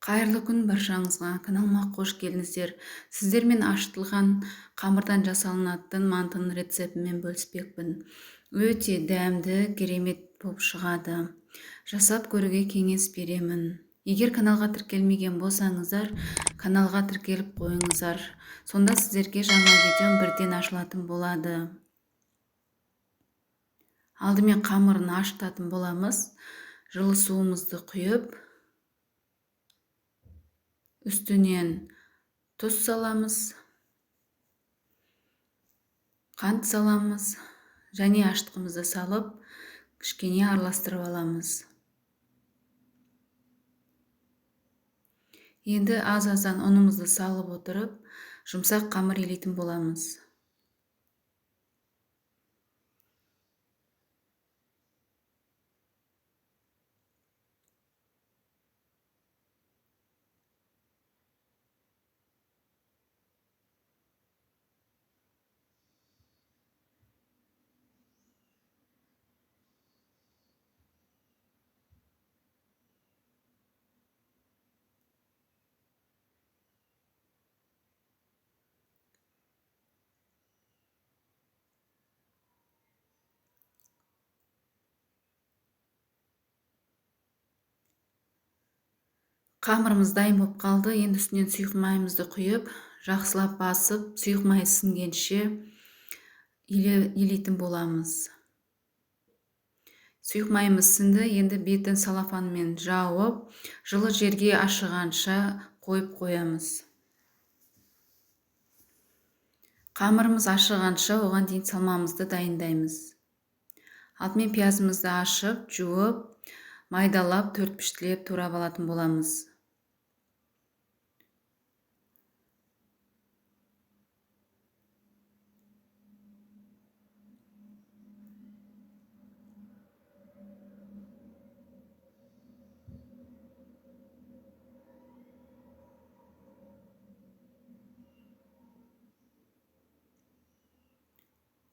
Қайырлы күн баршаңызға, каналыма қош келдіңіздер. Сіздермен ашытылған қамырдан жасалынатын мантының рецептімен бөліспекпін. Өте дәмді, керемет болып шығады. Жасап көруге кеңес беремін. Егер каналға тіркелмеген болсаңыздар, каналға тіркеліп қойыңыздар. Сонда сіздерге жаңа видеом бірден ашылатын болады. Алдымен қамырын ашытатын боламыз. Жылы суымызды құйып, үстінен тұз саламыз, қант саламыз, және ашытқымызды салып, кішкене араластырып аламыз. Енді аз-аздан ұнымызды салып отырып, жұмсақ қамыр илейтін боламыз. Қамырымыз дайын болып қалды. Енді үстінен сұйық майымызды құйып, жақсылап басып, сұйық май сіңгенше илейтін боламыз. Сұйық майымыз сіңді. Енді бетін салафанмен жауып, жылы жерге ашығанша қойып қоямыз. Қамырымыз ашығанша оған дейін салмамызды дайындаймыз. Алдымен пиязымызды ашып, жуып, майдалап, төрт-піштілеп турап алатын боламыз.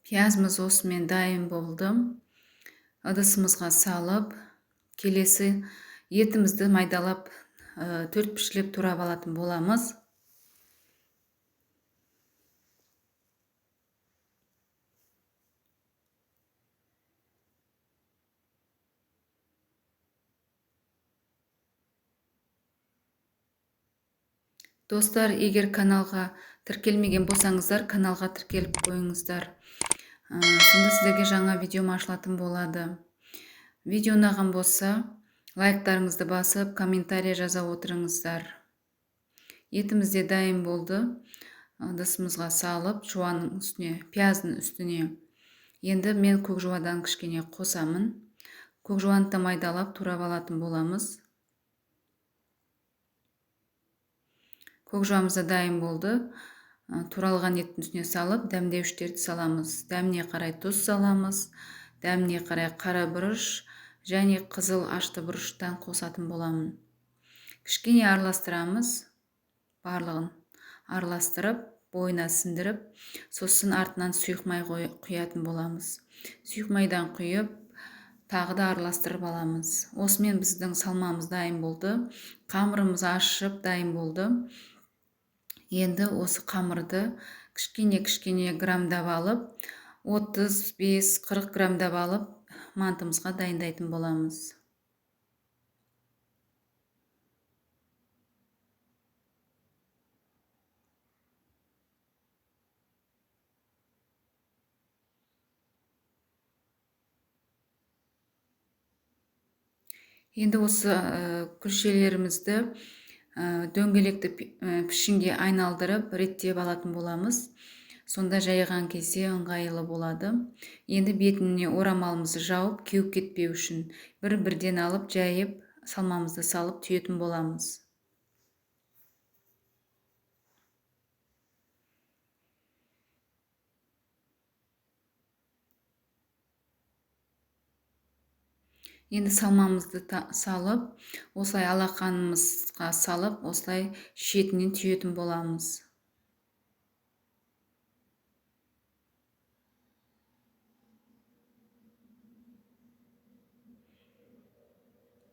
Пиязымыз осымен дайын болды. Ыдысымызға салып, келесі етімізді майдалап, төрт-піштілеп турап алатын боламыз. Достар, егер каналға тіркелмеген болсаңыздар, каналға тіркеліп қойыңыздар. Сонда сіздерге жаңа видеом ашылатын болады. Видео ұнаған болса, лайктарыңызды басып, комментарий жаза отырыңыздар. Етіміз де дайын болды. Ыдысымызға салып, жуанның үстіне, пияздың үстіне. Енді мен көкжуадан кішкене қосамын. Көкжуанды майдалап турап алатын боламыз. Көкжуамыз да дайын болды. Туралған еттің үстіне салып, дәмдеуіштерді саламыз. Дәміне қарай тұз саламыз, дәміне қарай қара бұрыш және қызыл ашты бұрыштан қосатын боламын. Кішкене араластырамыз, барлығын араластырып, бойына сіңдіріп, сосын артынан сұйық май құятын боламыз. Сұйық майдан құйып, тағы да араластырып аламыз. Осымен біздің салмамыз дайын болды. Қамырымыз ашып дайын болды. Енді осы қамырды кішкене грамдап алып, 35-40 грамдап алып, мантымызға дайындайтын боламыз. Енді осы күлшелерімізді дөңгелекті пішінге айналдырып, реттеп алатын боламыз. Сонда жайған кезде ыңғайлы болады. Енді бетіне орамалымызды жауып, кеуіп кетпеу үшін бір-бірден алып, жайып, салмамызды салып түйетін боламыз. Енді салмамызды салып, осылай алақанымызға салып, осылай шетінен түйетін боламыз.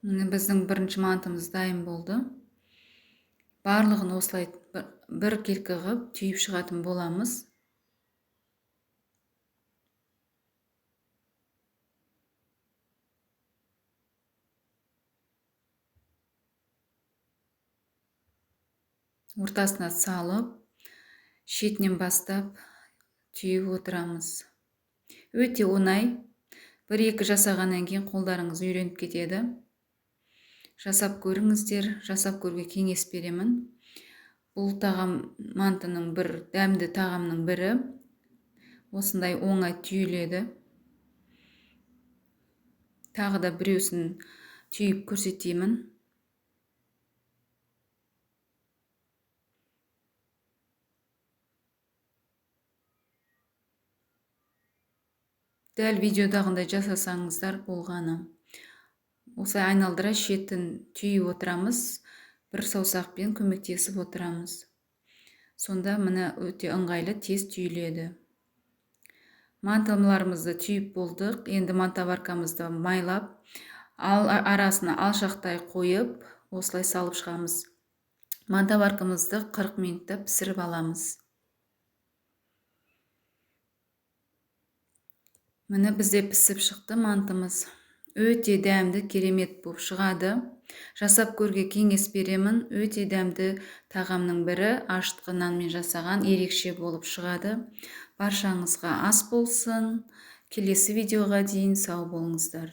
Біздің бірінші мантымыз дайын болды. Барлығын осылай бір келкі қылып түйіп шығатын боламыз. Ортасына салып, шетінен бастап түйіп отырамыз. Өте оңай. 1-2 жасағаннан кейін қолдарыңыз үйреніп кетеді. Жасап көріңіздер, жасап көруге кеңес беремін. Бұл тағам мантының дәмді тағамның бірі. Осындай оңай түйіледі. Тағы да біреусін түйіп көрсетеймін. Дәл видеодағындай жасасаңыздар болғаны. Осылай айналдыра шетін түйіп отырамыз. Бір саусақпен көмектесіп отырамыз. Сонда міне өте ыңғайлы тез түйіледі. Мантыларымызды түйіп болдық. Енді мантабаркамызды майлап, арасына алшақтай қойып, осылай салып шығамыз. Мантабаркамызды 40 минутта пісіріп аламыз. Міне бізде пісіп шықты мантымыз. Өте дәмді, керемет болып шығады. Жасап көруге кеңес беремін. Өте дәмді тағамның бірі, ашытқы нанмен жасаған ерекше болып шығады. Баршаңызға ас болсын. Келесі видеоға дейін сау болыңыздар.